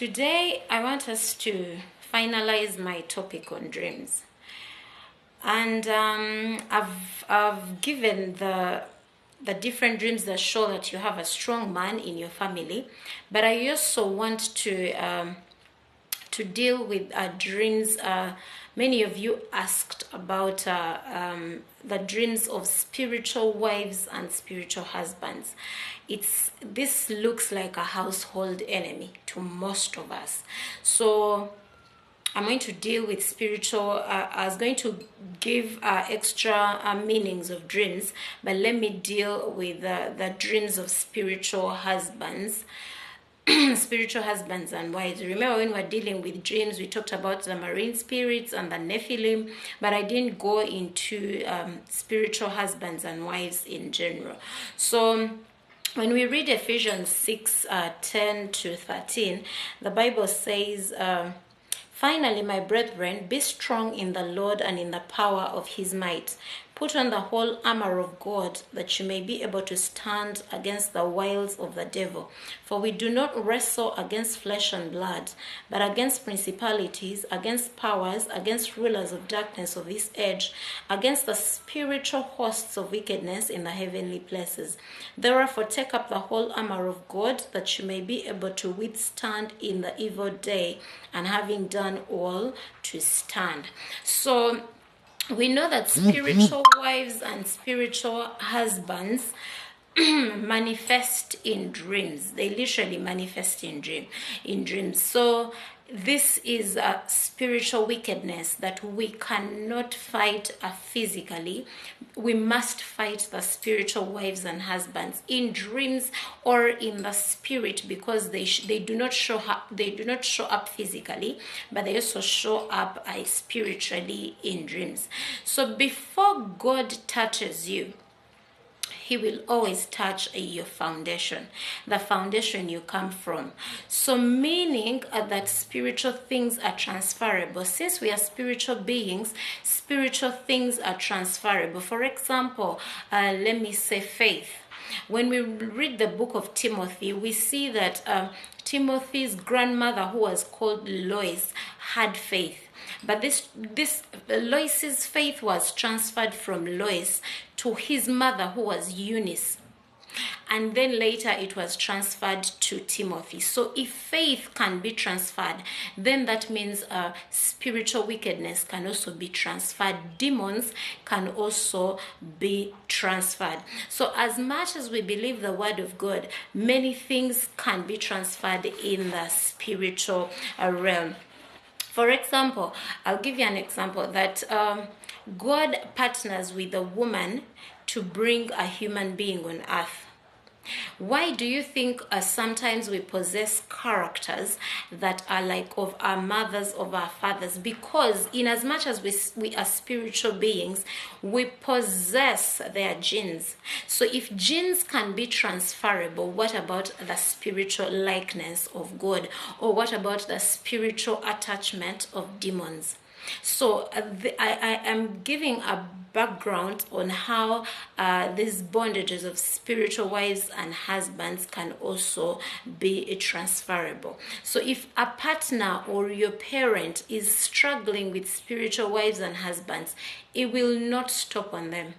Today, I want us to finalize my topic on dreams. And I've given the different dreams that show that you have a strong man in your family, but I also want to deal with dreams. Many of you asked about the dreams of spiritual wives and spiritual husbands. This looks like a household enemy to most of us. So I'm going to deal with spiritual. I was going to give extra meanings of dreams, but let me deal with the dreams of spiritual husbands. Spiritual husbands and wives. Remember when we were dealing with dreams, we talked about the marine spirits and the Nephilim, but I didn't go into spiritual husbands and wives in general. So when we read Ephesians 6, 10 to 13, the Bible says, finally, my brethren, be strong in the Lord and in the power of his might. Put on the whole armor of God, that you may be able to stand against the wiles of the devil. For we do not wrestle against flesh and blood, but against principalities, against powers, against rulers of darkness of this age, against the spiritual hosts of wickedness in the heavenly places. Therefore take up the whole armor of God, that you may be able to withstand in the evil day, and having done all, to stand. So we know that spiritual wives and spiritual husbands manifest in dreams. They literally manifest in dreams. So this is a spiritual wickedness that we cannot fight physically. We must fight the spiritual wives and husbands in dreams or in the spirit, because they do not show up physically, but they also show up spiritually in dreams. So before God touches you, he will always touch your foundation, the foundation you come from. So meaning that spiritual things are transferable. Since we are spiritual beings, spiritual things are transferable. For example, let me say faith. When we read the book of Timothy, we see that Timothy's grandmother, who was called Lois, had faith. But this Lois's faith was transferred from Lois to his mother, who was Eunice. And then later it was transferred to Timothy. So if faith can be transferred, then that means spiritual wickedness can also be transferred. Demons can also be transferred. So as much as we believe the word of God, many things can be transferred in the spiritual realm. For example, I'll give you an example that God partners with a woman to bring a human being on earth. Why do you think sometimes we possess characters that are like of our mothers, of our fathers? Because in as much as we are spiritual beings, we possess their genes. So if genes can be transferable, what about the spiritual likeness of God? Or what about the spiritual attachment of demons? So I am giving a background on how these bondages of spiritual wives and husbands can also be transferable. So if a partner or your parent is struggling with spiritual wives and husbands, it will not stop on them.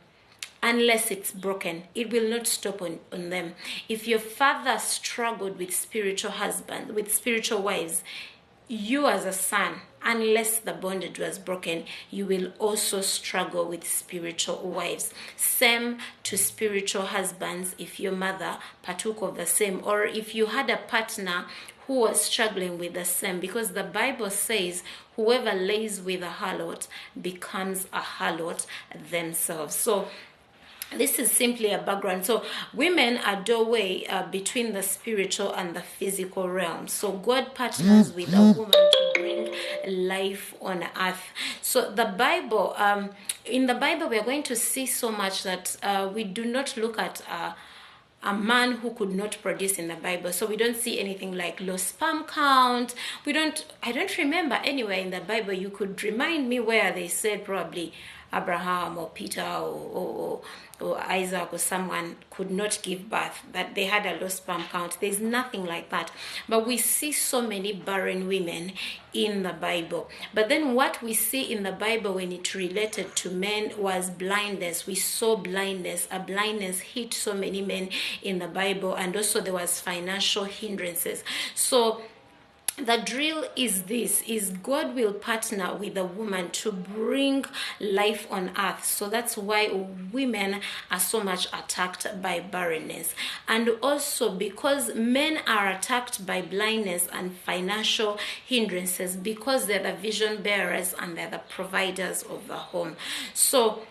Unless it's broken, it will not stop on them. If your father struggled with spiritual husband, with spiritual wives, you as a son, unless the bondage was broken, you will also struggle with spiritual wives. Same to spiritual husbands if your mother partook of the same, or if you had a partner who was struggling with the same, because the Bible says whoever lays with a harlot becomes a harlot themselves. So this is simply a background. So women are doorway between the spiritual and the physical realm. So God partners with a woman to bring life on earth. So the Bible, in the Bible, we are going to see so much that we do not look at a man who could not produce in the Bible. So we don't see anything like low sperm count. I don't remember anywhere in the Bible. You could remind me where they said probably Abraham or Peter or Isaac or someone could not give birth, that they had a low sperm count. There's nothing like that. But we see so many barren women in the Bible. But then what we see in the Bible when it related to men was blindness. We saw blindness. A blindness hit so many men in the Bible, and also there was financial hindrances. So the drill is this, is God will partner with a woman to bring life on earth. So that's why women are so much attacked by barrenness. And also because men are attacked by blindness and financial hindrances, because they're the vision bearers and they're the providers of the home. So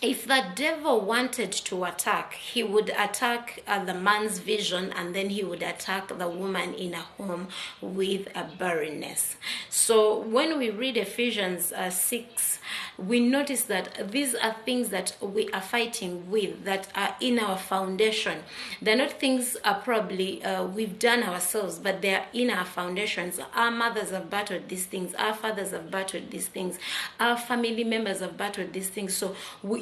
if the devil wanted to attack, he would attack the man's vision, and then he would attack the woman in a home with a barrenness. So when we read Ephesians 6, we notice that these are things that we are fighting with, that are in our foundation. They're not things probably we've done ourselves, but they're in our foundations. Our mothers have battled these things. Our fathers have battled these things. Our family members have battled these things. So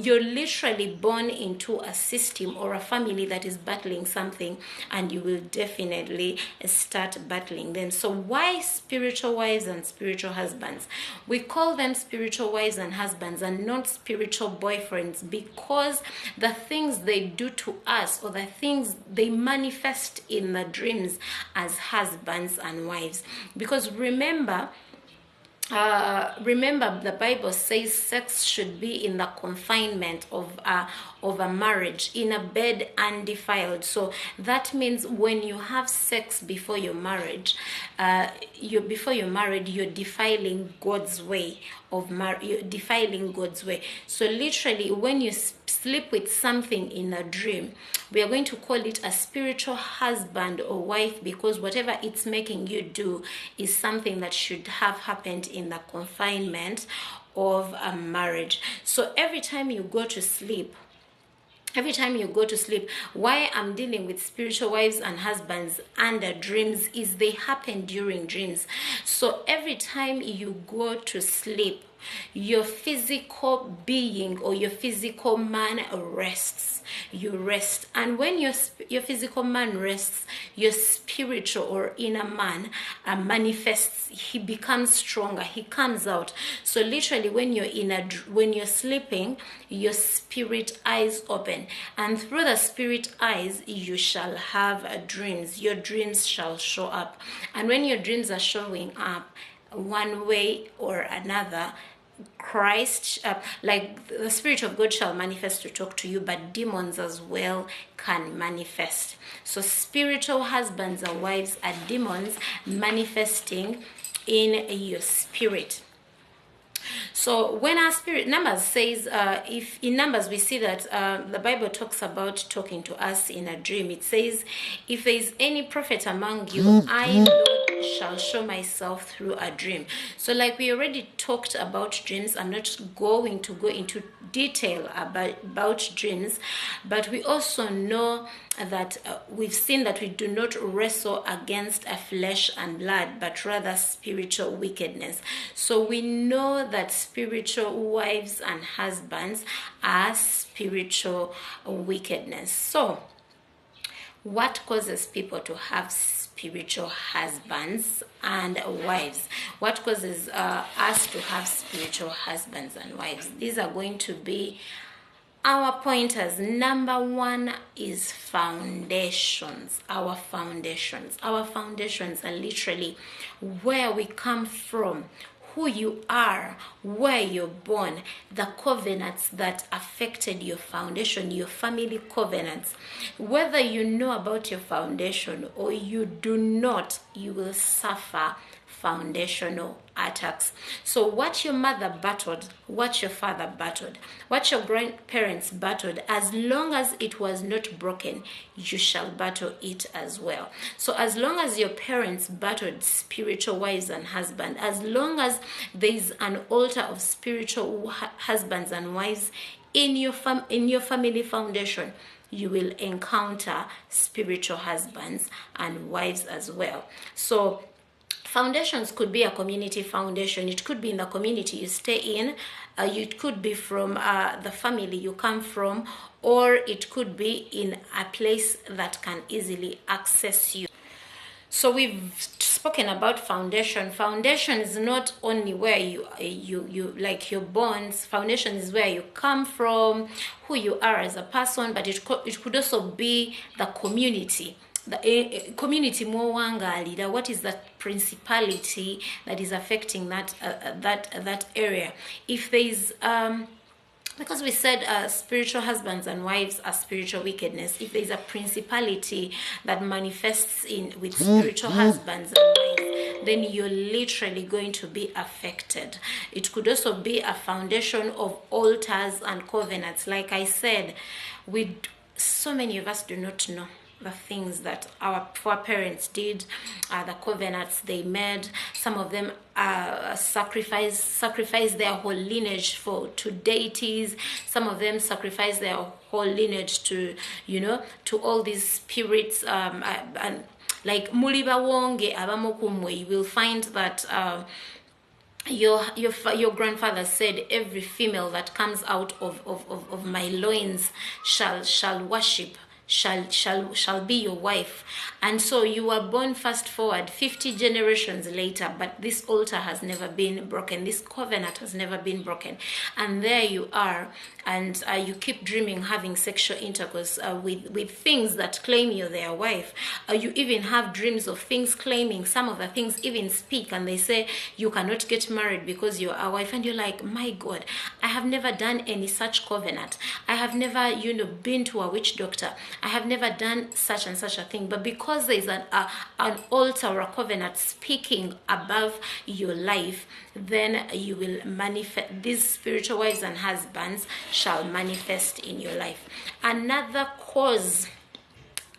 you're literally born into a system or a family that is battling something, and you will definitely start battling them. So why spiritual wives and spiritual husbands? We call them spiritual wives and husbands and not spiritual boyfriends, because the things they do to us, or the things they manifest in the dreams as husbands and wives. Because remember the Bible says sex should be in the confinement of a marriage, in a bed undefiled. So that means when you have sex before your marriage, you're defiling God's way of you're defiling God's way. So literally, when you sleep with something in a dream, we are going to call it a spiritual husband or wife, because whatever it's making you do is something that should have happened in the confinement of a marriage. So every time you go to sleep, why I'm dealing with spiritual wives and husbands under dreams is they happen during dreams. So every time you go to sleep, your physical being or your physical man rests. You rest. And when your physical man rests, your spiritual or inner man manifests. He becomes stronger. He comes out. So literally, when you're sleeping, your spirit eyes open, and through the spirit eyes you shall have dreams. Your dreams shall show up, and when your dreams are showing up one way or another, Christ, like the Spirit of God shall manifest to talk to you, but demons as well can manifest. So spiritual husbands and wives are demons manifesting in your spirit. So when our spirit, Numbers says, if in Numbers we see that the Bible talks about talking to us in a dream. It says, if there is any prophet among you, I, Lord, shall show myself through a dream. So like we already talked about dreams, I'm not going to go into detail about dreams, but we also know that we've seen that we do not wrestle against a flesh and blood, but rather spiritual wickedness. So we know that spiritual wives and husbands are spiritual wickedness. So what causes people to have spiritual husbands and wives? What causes us to have spiritual husbands and wives? These are going to be our pointers. Number one is foundations. Our foundations are literally where we come from, who you are, where you're born, the covenants that affected your foundation, your family covenants. Whether you know about your foundation or you do not, you will suffer foundational attacks. So what your mother battled, what your father battled, what your grandparents battled, as long as it was not broken, you shall battle it as well. So as long as your parents battled spiritual wives and husbands, as long as there is an altar of spiritual husbands and wives in your family foundation, you will encounter spiritual husbands and wives as well. So Foundations could be a community foundation. It could be in the community you stay in. It could be from the family you come from, or it could be in a place that can easily access you. So we've spoken about foundation. Foundation is not only where you like your bonds. Foundation is where you come from, who you are as a person, but it could also be the community. The community Mwangalida, what is that principality that is affecting that area? If there is because we said spiritual husbands and wives are spiritual wickedness. If there is a principality that manifests with spiritual husbands and wives, then you're literally going to be affected. It could also be a foundation of altars and covenants. Like I said, so many of us do not know the things that our foreparents did, the covenants they made. Some of them sacrifice their whole lineage to deities. Some of them sacrifice their whole lineage to all these spirits. And like Muliba Wonge Abamokumwe, you will find that your grandfather said, every female that comes out of my loins shall worship, shall be your wife. And so you were born, fast forward 50 generations later, but this altar has never been broken, this covenant has never been broken, and there you are, and you keep dreaming having sexual intercourse with things that claim you're their wife. You even have dreams of things claiming, some of the things even speak, and they say you cannot get married because you're a wife, and you're like, my God, I have never done any such covenant. I have never been to a witch doctor. I have never done such and such a thing. But because there is an altar or a covenant speaking above your life, then you will manifest. These spiritual wives and husbands shall manifest in your life. Another cause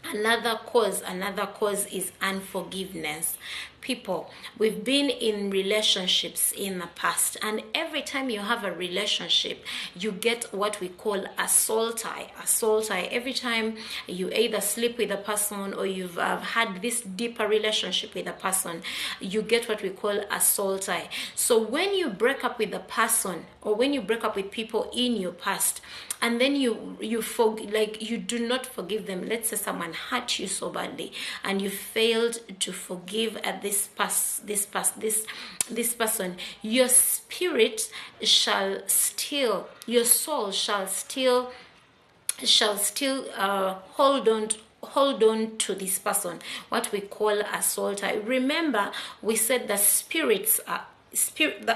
is unforgiveness. People, we've been in relationships in the past, and every time you have a relationship, you get what we call a soul tie. A soul tie. Every time you either sleep with a person or you've had this deeper relationship with a person, you get what we call a soul tie. So when you break up with a person, or when you break up with people in your past, and then you do not forgive them. Let's say someone hurt you so badly, and you failed to forgive at this person. Your spirit shall still, your soul shall still hold on to this person, what we call a soul tie. Remember, we said the spirits are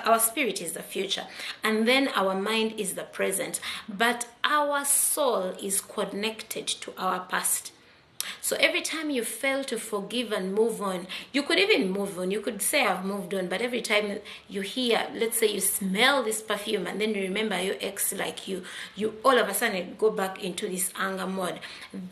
our spirit is the future, and then our mind is the present, but our soul is connected to our past. So every time you fail to forgive and move on, you could even move on. You could say, I've moved on, but every time you hear, let's say you smell this perfume, and then you remember your ex, like you all of a sudden go back into this anger mode.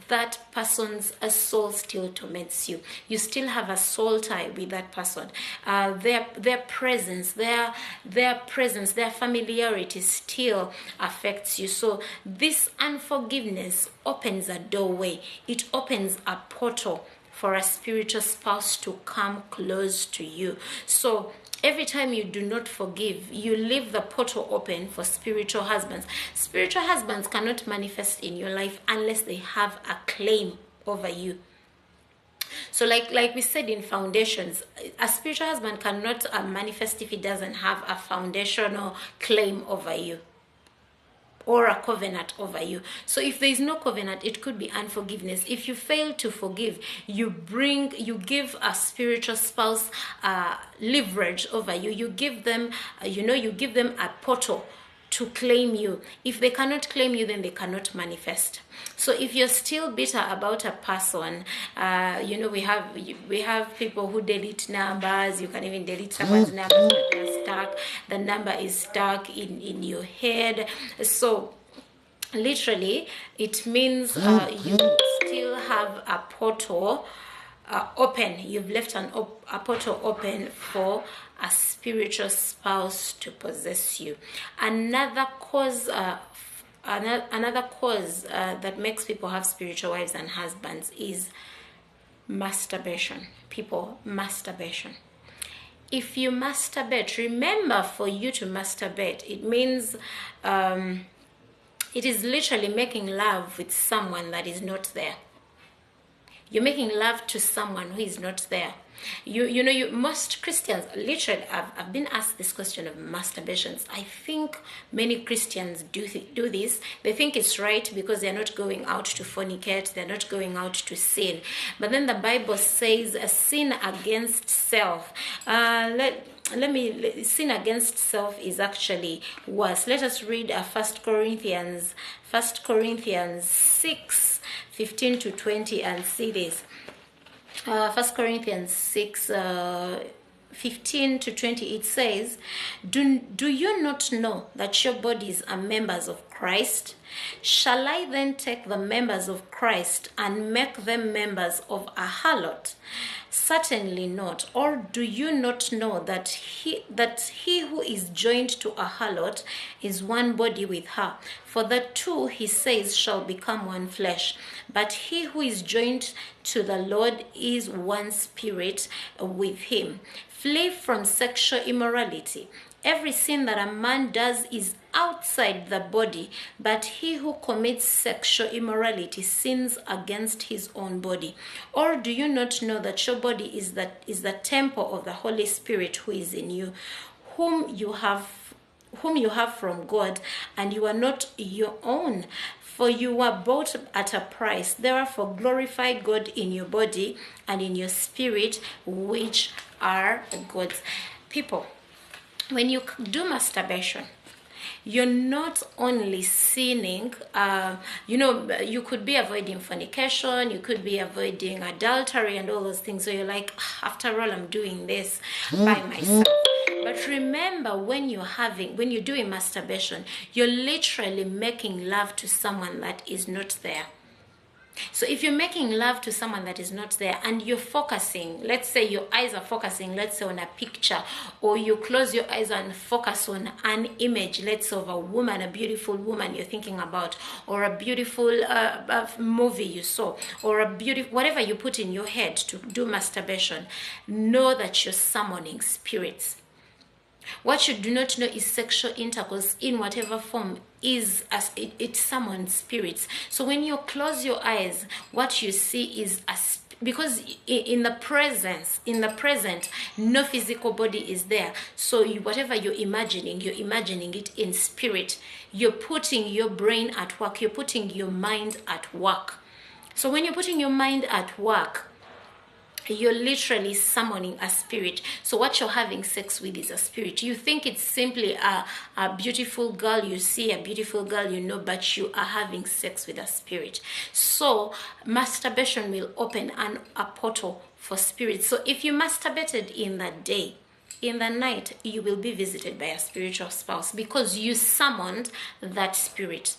That person's soul still torments you. You still have a soul tie with that person. Their presence, their familiarity still affects you. So this unforgiveness opens a doorway. It opens a portal for a spiritual spouse to come close to you. So every time you do not forgive, you leave the portal open for spiritual husbands. Spiritual husbands cannot manifest in your life unless they have a claim over you. So like we said in foundations, a spiritual husband cannot manifest if he doesn't have a foundational claim over you, or a covenant over you. So if there is no covenant, it could be unforgiveness. If you fail to forgive, you give a spiritual spouse leverage over you. You give them, you give them a portal to claim you. If they cannot claim you, then they cannot manifest. So if you're still bitter about a person, we have people who delete numbers. You can even delete someone's numbers, but they're stuck. The number is stuck in your head. So literally, it means you still have a portal open. You've left a portal open for a spiritual spouse to possess you. Another cause that makes people have spiritual wives and husbands is masturbation. People, masturbation. if you masturbate, remember, for you to masturbate, it means it is literally making love with someone that is not there. You're making love to someone who is not there. Most Christians, literally, I've been asked this question of masturbations. I think many Christians do this. They think it's right because they're not going out to fornicate, they're not going out to sin. But then the Bible says a sin against self. Sin against self is actually worse. Let us read 1 Corinthians 6, 15 to 20 and see this. 1 Corinthians 6, 15 to 20, it says, do you not know that your bodies are members of Christ? Shall I then take the members of Christ and make them members of a harlot? Certainly not. Or do you not know that he who is joined to a harlot is one body with her? For the two, he says, shall become one flesh. But he who is joined to the Lord is one spirit with him. Flee from sexual immorality. Every sin that a man does is outside the body, but he who commits sexual immorality sins against his own body. Or do you not know that your body is the temple of the Holy Spirit who is in you, whom you have from God, and you are not your own? For you were bought at a price. Therefore glorify God in your body and in your spirit, which are God's. People, when you do masturbation, you're not only sinning, you could be avoiding fornication, you could be avoiding adultery and all those things. So you're like, after all, I'm doing this by myself. But remember, when you're doing masturbation, you're literally making love to someone that is not there. So if you're making love to someone that is not there and you're focusing, let's say your eyes are focusing, let's say on a picture, or you close your eyes and focus on an image, let's say of a woman, a beautiful woman you're thinking about, or a beautiful movie you saw, or whatever you put in your head to do masturbation, know that you're summoning spirits. What you do not know is sexual intercourse in whatever form it summons spirits. So when you close your eyes, what you see is because in the present, no physical body is there. So whatever you're imagining it in spirit. You're putting your brain at work. You're putting your mind at work. So when you're putting your mind at work, you're literally summoning a spirit. So what you're having sex with is a spirit. You think it's simply a beautiful girl you see, a beautiful girl you know, but you are having sex with a spirit. So masturbation will open a portal for spirits. So if you masturbated in the day, in the night, you will be visited by a spiritual spouse because you summoned that spirit.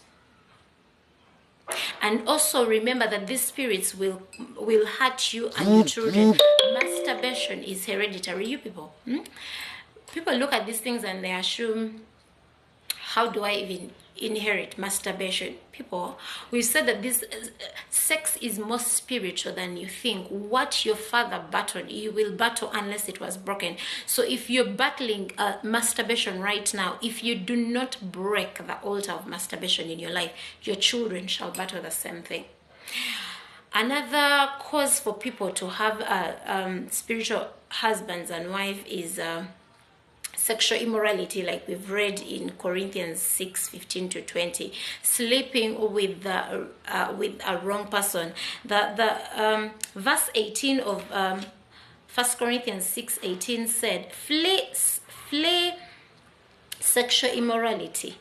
And also remember that these spirits will hurt you and your children. Masturbation is hereditary. You people look at these things and they assume, how do I even inherit masturbation? People, we said that this sex is more spiritual than you think. What your father battled, you will battle unless it was broken. So if you're battling masturbation right now, if you do not break the altar of masturbation in your life, your children shall battle the same thing. Another cause for people to have spiritual husbands and wives is sexual immorality, like we've read in Corinthians 6, 15 to 20. Sleeping with a wrong person. The verse 18 of 1 Corinthians 6, 18 said, flee sexual immorality.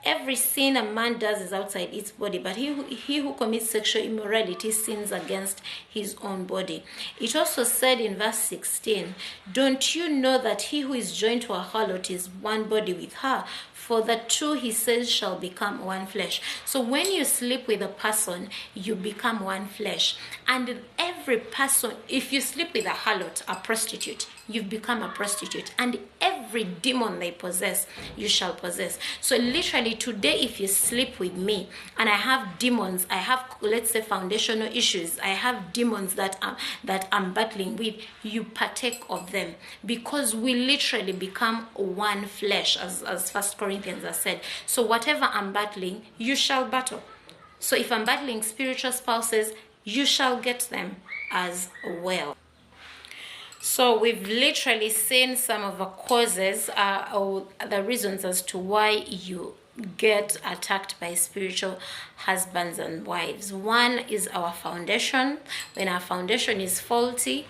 Every sin a man does is outside his body, but he who commits sexual immorality sins against his own body. It also said in verse 16, don't you know that he who is joined to a harlot is one body with her? For the two, he says, shall become one flesh. So when you sleep with a person, you become one flesh. And every person, if you sleep with a harlot, a prostitute, you've become a prostitute. And every demon they possess, you shall possess. So literally today, if you sleep with me and I have demons, I have, let's say, foundational issues, I have demons that I'm battling with, you partake of them, because we literally become one flesh, as First Corinthians has said. So whatever I'm battling, you shall battle. So if I'm battling spiritual spouses, you shall get them as well. So we've literally seen some of the causes or the reasons as to why you get attacked by spiritual husbands and wives. One is our foundation. When our foundation is faulty,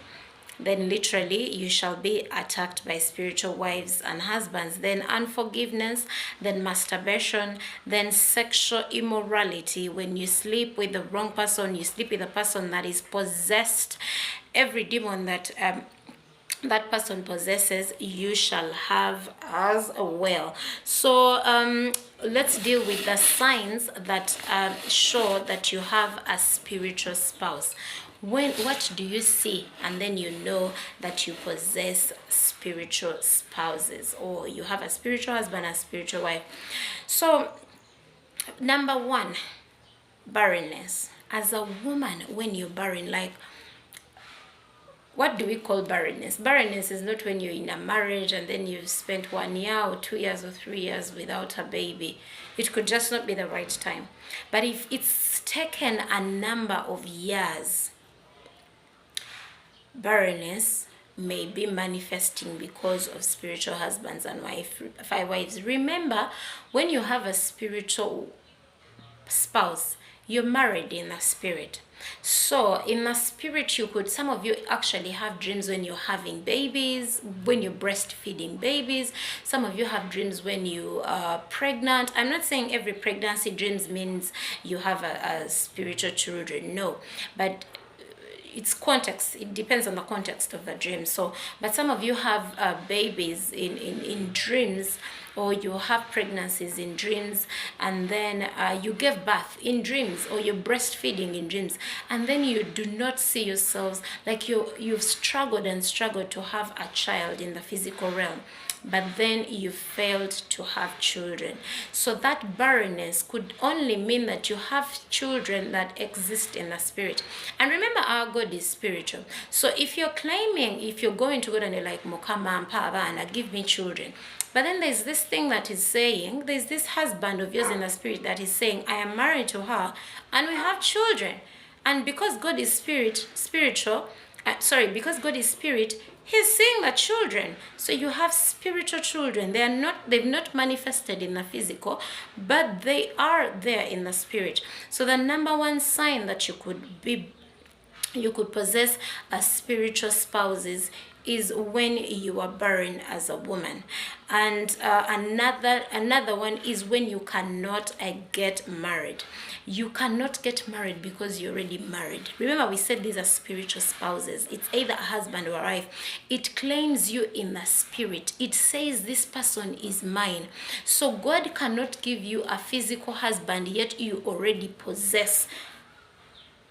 then literally you shall be attacked by spiritual wives and husbands. Then unforgiveness, then masturbation, then sexual immorality. When you sleep with the wrong person, you sleep with a person that is possessed. Every demon that that person possesses, you shall have as well. So let's deal with the signs that show that you have a spiritual spouse. What do you see, and then you know that you possess spiritual spouses, or you have a spiritual husband, a spiritual wife? So number one, barrenness. As a woman, when you're barren, like, what do we call barrenness? Barrenness is not when you're in a marriage and then you've spent 1 year or 2 years or 3 years without a baby. It could just not be the right time. But if it's taken a number of years, barrenness may be manifesting because of spiritual husbands and wives. Remember, when you have a spiritual spouse, you're married in the spirit. So in the spirit, some of you actually have dreams when you're having babies, when you're breastfeeding babies. Some of you have dreams when you are pregnant. I'm not saying every pregnancy dreams means you have a spiritual children, no, but it's context. It depends on the context of the dream. So, but some of you have babies in dreams, or you have pregnancies in dreams, and then you give birth in dreams, or you're breastfeeding in dreams, and then you do not see yourselves, like you've struggled to have a child in the physical realm, but then you failed to have children. So that barrenness could only mean that you have children that exist in the spirit. And remember, our God is spiritual. So if you're going to God and you're like, Mokama and Pavana, give me children. But then there's this thing that is saying, there's this husband of yours in the spirit that is saying, I am married to her and we have children. And because God is spiritual, because God is spirit, He's seeing the children. So you have spiritual children. They've not manifested in the physical, but they are there in the spirit. So the number one sign that you could possess a spiritual spouses is when you are barren as a woman. And another one is when you cannot get married. You cannot get married because you're already married. Remember, we said these are spiritual spouses. It's either a husband or a wife. It claims you in the spirit. It says this person is mine. So God cannot give you a physical husband, yet you already possess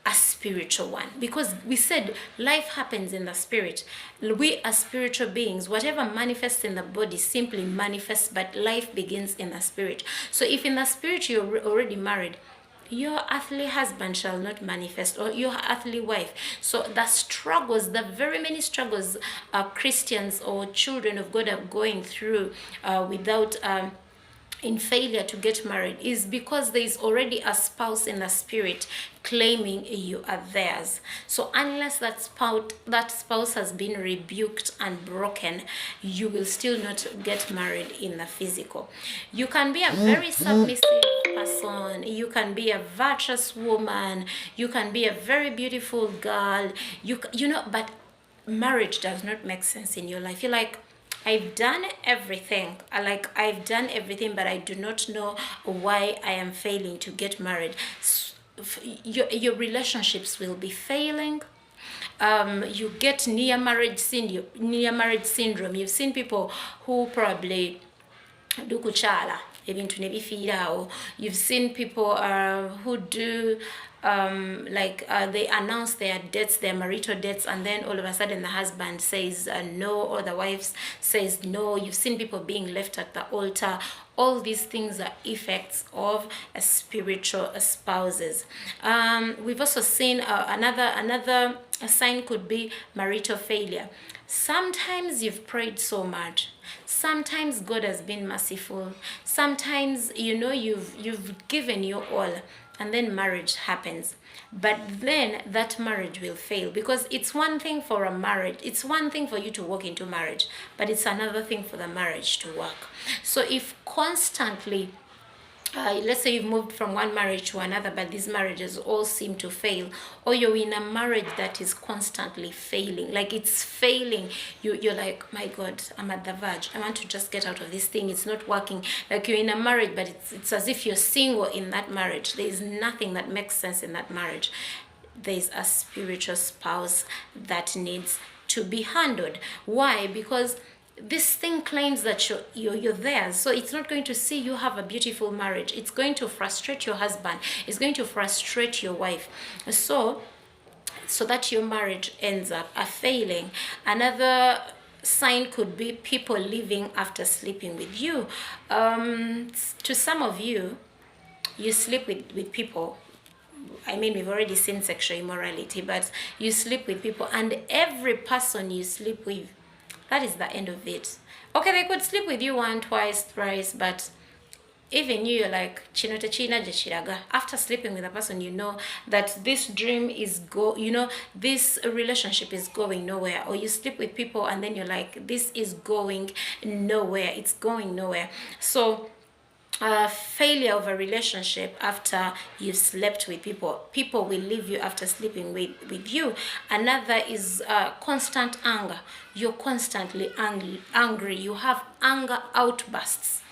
a spiritual one, because we said life happens in the spirit. We are spiritual beings. Whatever manifests in the body simply manifests, but life begins in the spirit. So if in the spirit you're already married, your earthly husband shall not manifest, or your earthly wife. So the very many struggles Christians or children of God are going through in failure to get married is because there is already a spouse in the spirit claiming you are theirs. So unless that spouse has been rebuked and broken, you will still not get married in the physical. You can be a very submissive person, you can be a virtuous woman, you can be a very beautiful girl, but marriage does not make sense in your life. You're like, I've done everything, but I do not know why I am failing to get married. Your relationships will be failing. You get near marriage syndrome. You've seen people who probably do kuchala. ebintu ne bifiirawo. You've seen people who do they announce their debts, their marital debts, and then all of a sudden the husband says no, or the wife says no. You've seen people being left at the altar. All these things are effects of spiritual spouses. We've also seen another sign could be marital failure. Sometimes you've prayed so much. Sometimes God has been merciful. Sometimes you've given your all, and then marriage happens. But then that marriage will fail, because it's one thing for a marriage, it's one thing for you to walk into marriage, but it's another thing for the marriage to work. So if constantly let's say you've moved from one marriage to another, but these marriages all seem to fail, or you're in a marriage that is constantly failing, like it's failing, you're like, my God, I'm at the verge, I want to just get out of this thing, it's not working. Like you're in a marriage, but it's as if you're single in that marriage. There is nothing that makes sense in that marriage. There's a spiritual spouse that needs to be handled. Why? Because this thing claims that you're there, so it's not going to see you have a beautiful marriage. It's going to frustrate your husband, it's going to frustrate your wife, so that your marriage ends up failing. Another sign could be people leaving after sleeping with you. To some of you, you sleep with people, I mean, we've already seen sexual immorality, but you sleep with people, and every person you sleep with, that is the end of it. Okay, they could sleep with you 1, 2, 3, but even you're like, chino te china je chiraga. After sleeping with a person, you know that this dream is this relationship is going nowhere. Or you sleep with people and then you're like, this is going nowhere. It's going nowhere. So failure of a relationship after you've slept with people will leave you after sleeping with you. Another is constant anger. You're constantly angry. You have anger outbursts.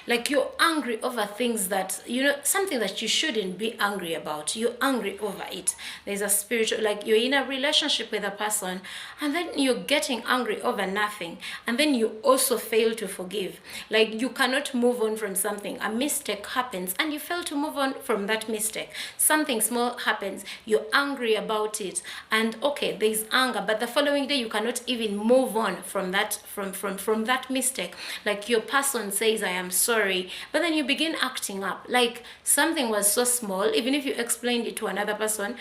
Like you're angry over things that, something that you shouldn't be angry about. You're angry over it. There's a spiritual, like you're in a relationship with a person and then you're getting angry over nothing. And then you also fail to forgive. Like you cannot move on from something. A mistake happens and you fail to move on from that mistake. Something small happens. You're angry about it. And okay, there's anger, but the following day you cannot even move on from that, from that mistake. Like your person says, I am sorry, but then you begin acting up like something was so small. Even if you explained it to another person,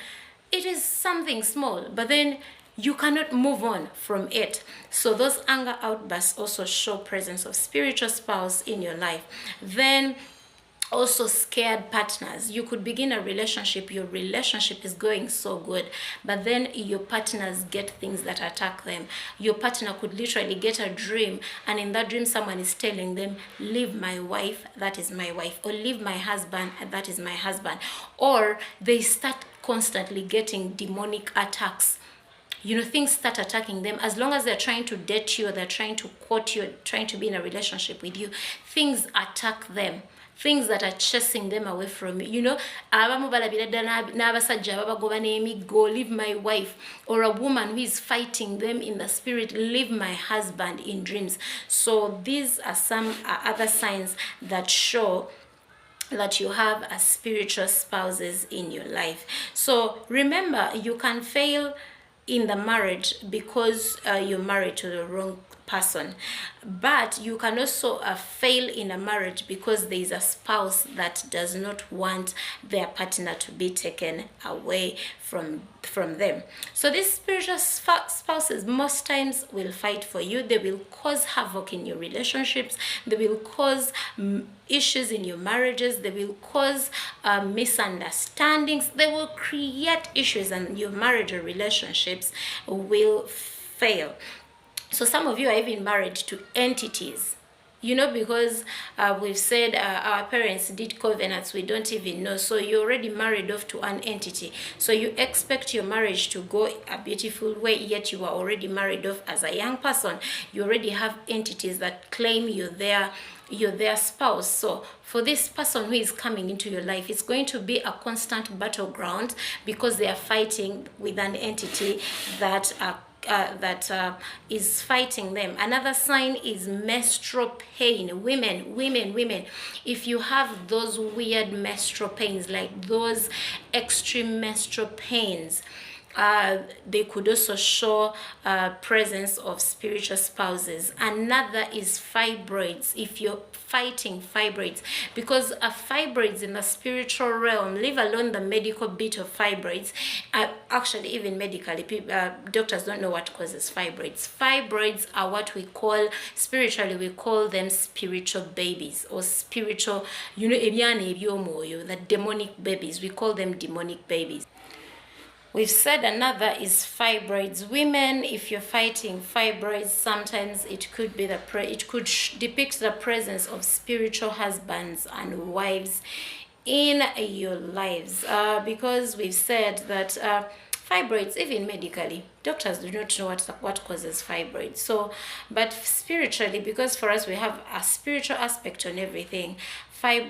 it is something small, but then you cannot move on from it. So those anger outbursts also show presence of spiritual spouse in your life. Then also scared partners. You could begin a relationship, your relationship is going so good, but then your partners get things that attack them. Your partner could literally get a dream, and in that dream someone is telling them, leave my wife, that is my wife, or leave my husband, that is my husband. Or they start constantly getting demonic attacks. Things start attacking them. As long as they're trying to date you, or they're trying to court you, trying to be in a relationship with you, things attack them. Things that are chasing them away from you. Abamu balabira ddala n'abasajja ababagoba n'emiggo, leave my wife. Or a woman who is fighting them in the spirit, leave my husband, in dreams. So these are some other signs that show that you have a spiritual spouses in your life. So remember, you can fail in the marriage because you're married to the wrong person, but you can also fail in a marriage because there is a spouse that does not want their partner to be taken away from them. So these spiritual spouses most times will fight for you. They will cause havoc in your relationships. They will cause issues in your marriages. They will cause misunderstandings. They will create issues, and your marriage or relationships will fail. So some of you are even married to entities, because we've said our parents did covenants, we don't even know. So you're already married off to an entity. So you expect your marriage to go a beautiful way, yet you are already married off as a young person. You already have entities that claim you're their spouse. So for this person who is coming into your life, it's going to be a constant battleground because they are fighting with an entity that is fighting them. Another sign is menstrual pain. Women, if you have those weird menstrual pains, like those extreme menstrual pains, they could also show presence of spiritual spouses. Another is fibroids. If you're fighting fibroids, because fibroids in the spiritual realm, leave alone the medical bit of fibroids, actually even medically, doctors don't know what causes fibroids. Fibroids are what we call, spiritually we call them spiritual babies, or spiritual, the demonic babies, we call them demonic babies. We've said another is fibroids. Women, if you're fighting fibroids, sometimes it could be depict the presence of spiritual husbands and wives in your lives, because we've said that fibroids, even medically, doctors do not know what causes fibroids. So, but spiritually, because for us we have a spiritual aspect on everything,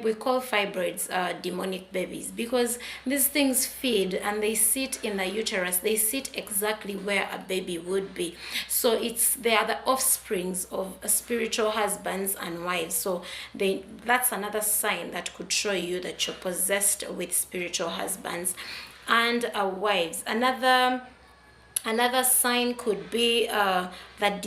we call fibroids demonic babies, because these things feed and they sit in the uterus. They sit exactly where a baby would be. So they are the offsprings of spiritual husbands and wives. So that's another sign that could show you that you're possessed with spiritual husbands and wives. Another sign could be that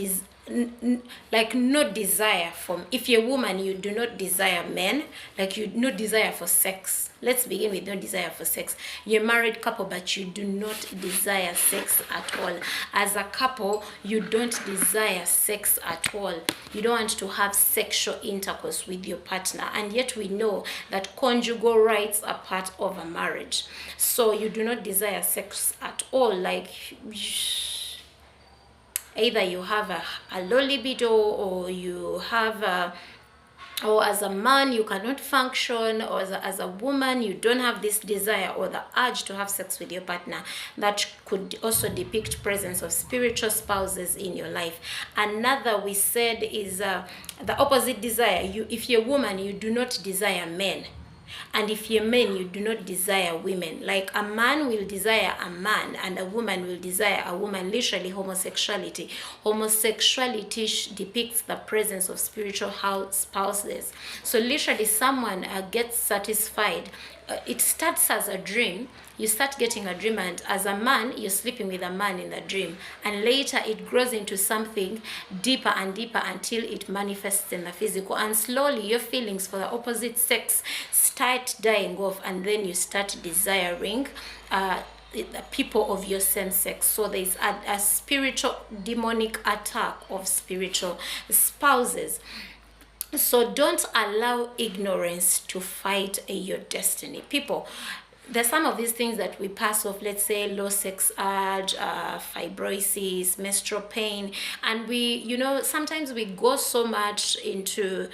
like no desire from, if you're a woman, you do not desire men, like you no desire for sex. Let's begin with no desire for sex. You're a married couple, but you do not desire sex at all. As a couple, you don't desire sex at all. You don't want to have sexual intercourse with your partner, and yet we know that conjugal rights are part of a marriage. So you do not desire sex at all, like either you have a low libido, or you have or as a man you cannot function, or as a woman you don't have this desire or the urge to have sex with your partner. That could also depict presence of spiritual spouses in your life. Another we said is the opposite desire. If you're a woman, you do not desire men. And if you're men, you do not desire women. Like a man will desire a man and a woman will desire a woman. Literally homosexuality. Homosexuality depicts the presence of spiritual spouses. So literally someone gets satisfied. It starts as a dream. You start getting a dream, and as a man you're sleeping with a man in the dream, and later it grows into something deeper and deeper until it manifests in the physical, and slowly your feelings for the opposite sex start dying off, and then you start desiring the people of your same sex. So there's a spiritual demonic attack of spiritual spouses. So don't allow ignorance to fight your destiny. People, there's some of these things that we pass off, let's say low sex urge, fibrosis, menstrual pain, and we, sometimes we go so much into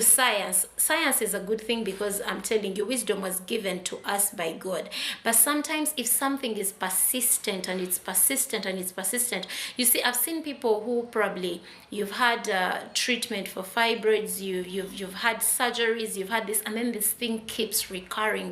science. Science is a good thing, because I'm telling you, wisdom was given to us by God. But sometimes if something is persistent and it's persistent and it's persistent, you see, I've seen people who probably you've had treatment for fibroids, you've had surgeries, you've had this, and then this thing keeps recurring.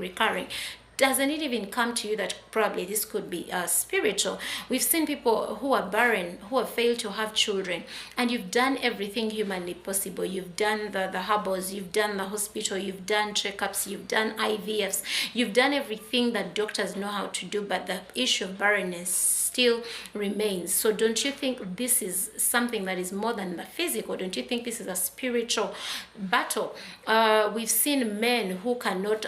Doesn't it even come to you that probably this could be spiritual? We've seen people who are barren, who have failed to have children, and you've done everything humanly possible. You've done the herbals, you've done the hospital, you've done checkups, you've done IVFs, you've done everything that doctors know how to do, but the issue of barrenness still remains. So don't you think this is something that is more than the physical? Don't you think this is a spiritual battle? We've seen men who cannot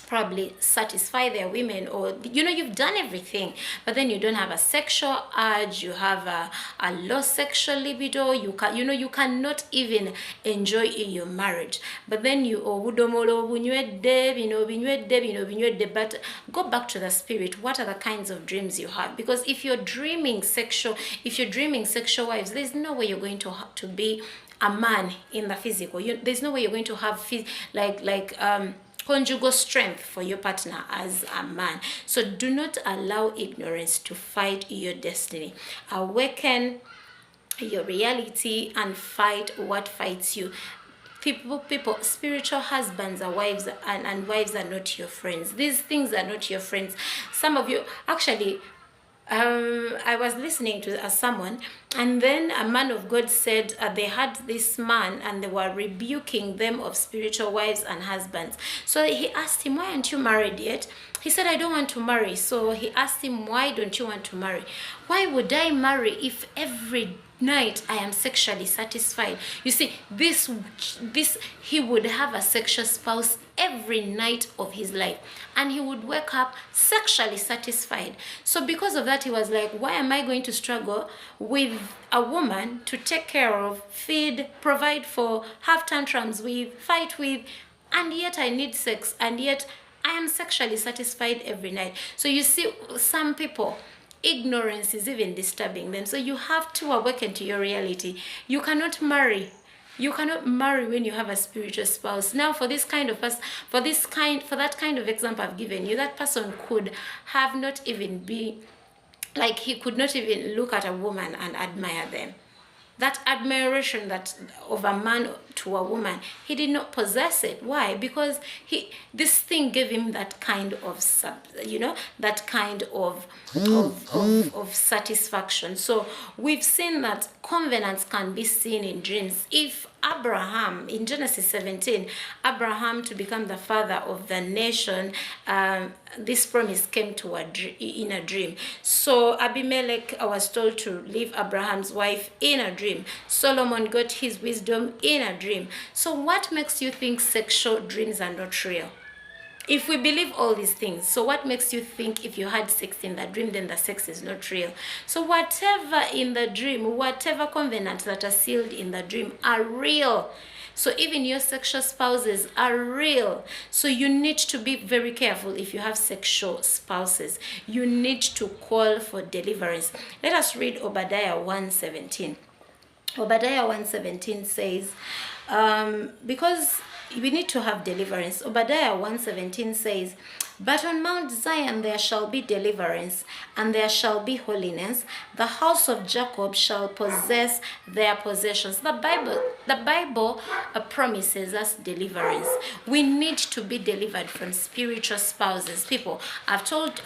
probably satisfy their women, or you've done everything, but then you don't have a sexual urge, you have a low sexual libido, you cannot even enjoy in your marriage, but then but go back to the spirit. What are the kinds of dreams you have? Because if you're dreaming sexual wives, there's no way you're going to be a man in the physical. There's no way you're going to have conjugal strength for your partner as a man. So do not allow ignorance to fight your destiny. Awaken your reality and fight what fights you. People, spiritual husbands are wives, and wives are not your friends. These things are not your friends. Some of you, actually, I was listening to someone, and then a man of God said they had this man and they were rebuking them of spiritual wives and husbands. So he asked him, "Why aren't you married yet?" He said, "I don't want to marry." So he asked him, "Why don't you want to marry?" "Why would I marry if every night I am sexually satisfied?" You see, this he would have a sexual spouse every night of his life, and he would wake up sexually satisfied. So because of that, he was like, why am I going to struggle with a woman to take care of, feed, provide for, have tantrums with, fight with, and yet I need sex, and yet I am sexually satisfied every night? So you see, some people, ignorance is even disturbing them. So you have to awaken to your reality. You cannot marry. You cannot marry when you have a spiritual spouse. Now, for this kind of person, for that kind of example I've given you, that person could have not even be like, he could not even look at a woman and admire them. That admiration that of a man to a woman, he did not possess it. Why? Because this thing gave him that kind of that kind of satisfaction. So we've seen that covenants can be seen in dreams. If Abraham, in Genesis 17, Abraham to become the father of the nation, this promise came to in a dream. So Abimelech was told to leave Abraham's wife in a dream. Solomon got his wisdom in a dream. So what makes you think sexual dreams are not real? If we believe all these things, so what makes you think if you had sex in the dream, then the sex is not real? So whatever in the dream, whatever covenants that are sealed in the dream are real. So even your sexual spouses are real. So you need to be very careful if you have sexual spouses. You need to call for deliverance. Let us read Obadiah 1:17. Obadiah 1:17 says, because we need to have deliverance. Obadiah 1:17 says, "But on Mount Zion there shall be deliverance, and there shall be holiness. The house of Jacob shall possess their possessions." The Bible promises us deliverance. We need to be delivered from spiritual spouses. People, I've told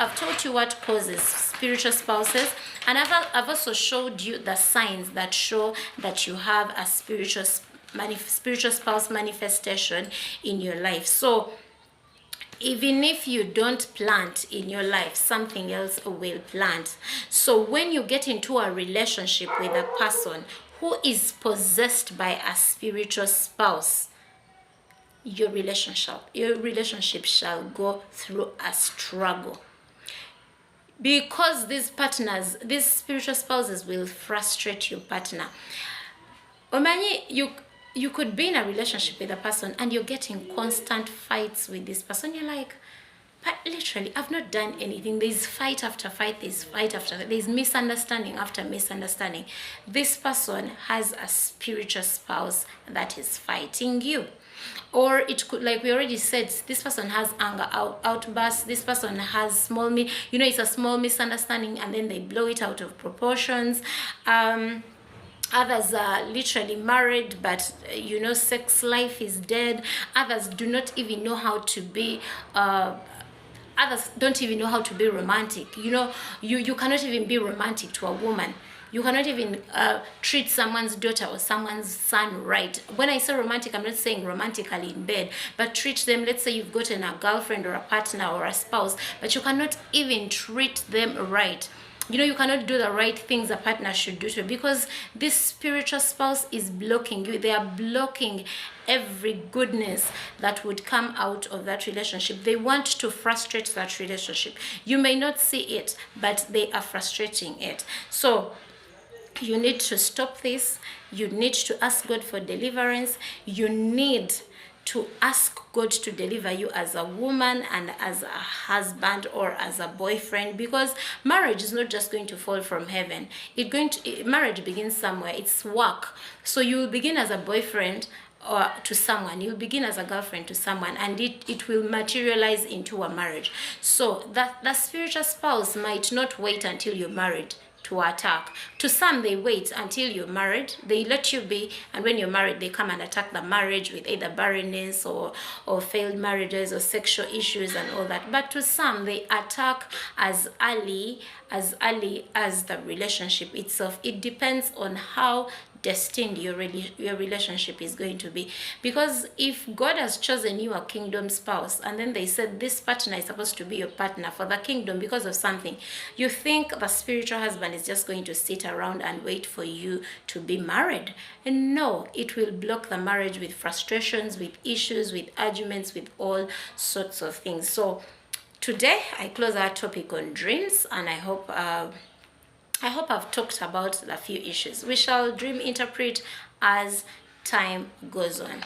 you what causes spiritual spouses, and I've also showed you the signs that show that you have a spiritual spouse manifestation in your life. So even if you don't plant in your life, something else will plant. So when you get into a relationship with a person who is possessed by a spiritual spouse, your relationship shall go through a struggle, because these spiritual spouses will frustrate your partner. Omanyi, you could be in a relationship with a person and you're getting constant fights with this person. You're like, but literally, I've not done anything. There's fight after fight, there's misunderstanding after misunderstanding. This person has a spiritual spouse that is fighting you. Or it could, like we already said, this person has anger outbursts. This person has it's a small misunderstanding and then they blow it out of proportions. Others are literally married, but sex life is dead. Others do not even know how to be others don't even know how to be romantic. You cannot even be romantic to a woman. You cannot even treat someone's daughter or someone's son right. When I say romantic, I'm not saying romantically in bed, but treat them. Let's say you've gotten a girlfriend or a partner or a spouse, but you cannot even treat them right. You cannot do the right things a partner should do to you, because this spiritual spouse is blocking you. They are blocking every goodness that would come out of that relationship. They want to frustrate that relationship. You may not see it, but they are frustrating it. So you need to stop this. You need to ask God for deliverance. You need to ask God to deliver you as a woman and as a husband or as a boyfriend, because marriage is not just going to fall from heaven. Marriage begins somewhere. It's work. So you will begin as a boyfriend or to someone, you'll begin as a girlfriend to someone, and it will materialize into a marriage. So that the spiritual spouse might not wait until you're married to attack. To some, they wait until you're married. They let you be, and when you're married, they come and attack the marriage with either barrenness or failed marriages or sexual issues and all that. But to some, they attack as early as early as the relationship itself. It depends on how destined your relationship is going to be. Because if God has chosen you a kingdom spouse, and then they said this partner is supposed to be your partner for the kingdom because of something, you think the spiritual husband is just going to sit around and wait for you to be married. And no, it will block the marriage with frustrations, with issues, with arguments, with all sorts of things. So today I close our topic on dreams, and I hope I've talked about a few issues. We shall dream interpret as time goes on.